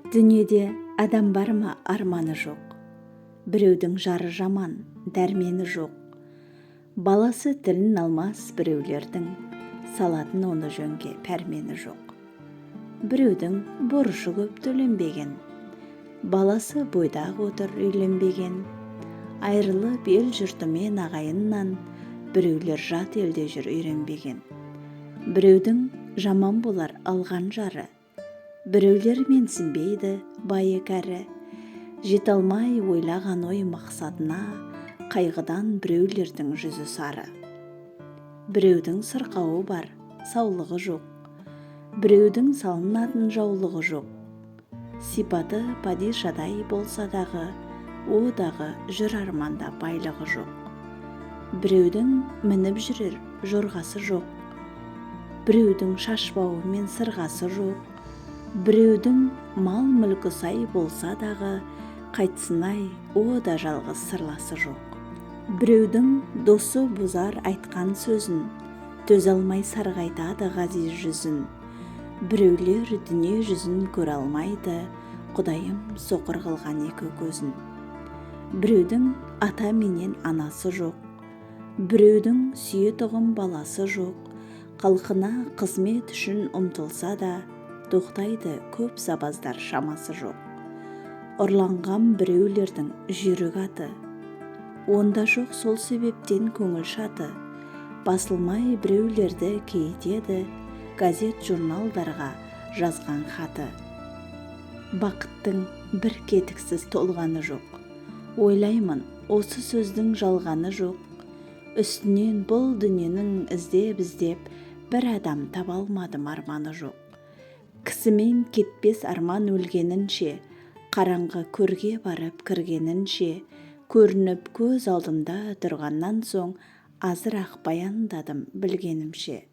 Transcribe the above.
Дүниеде адам бар ма арманы жоқ, біреудің жары жаман, дәрмені жоқ. Баласы тілін алмас біреулердің, салатын оны жөнге пәрмені жоқ. Біреудің борышы көп төленбеген, баласы бойдақ отыр үйленбеген. Айрылып ел жұртымен ағайыннан, біреулер жат елде жүр үйренбеген. Біреудің жаман болар алған жары, біреулер менсінбейді байы кәрі. Жете алмай ойлаған ой мақсатына, қайғыдан біреулердің жүзі сары. Біреудің сырқауы бар, саулығы жоқ, біреудің салынатын жаулығы жоқ. Сипаты падишадай болса дағы, одағы жүр арманда байлығы жоқ. Біреудің мініп жүрер жорғасы жоқ, біреудің шашбауы мен сырғасы жоқ. Біреудің мал мүлкі сай болса дағы, қайтсынай ода жалғыз сырласы жоқ. Біреудің досы бұзар айтқан сөзін, төз алмай сарғайтады ғазиз жүзін. Біреулер дүние жүзін көре алмайды, Құдайым соқыр қылған екі көзін. Біреудің ата менен анасы жоқ, біреудің сүйетұғын баласы жоқ. Халқына қызмет үшін ұмтылса да, тоқтайды көп сабаздар шамасы жоқ. Ұрланған біреулердің жүйрік аты, онда жоқ сол себептен көңіл шаты. Басылмай біреулерді кейтеді, газет журналдарға жазған хаты. Бақыттың бір кетіксіз толғаны жоқ, ойлаймын осы сөздің жалғаны жоқ. Үстінен бұл дүниенің іздеп, бір адам таба алмадым арманы жоқ. Кісімен кетпес арман өлгенінше, қараңғы көрге барып кіргенінше, көрініп көз алдымда тұрғаннан соң, азырақ баяндадым білгенімше.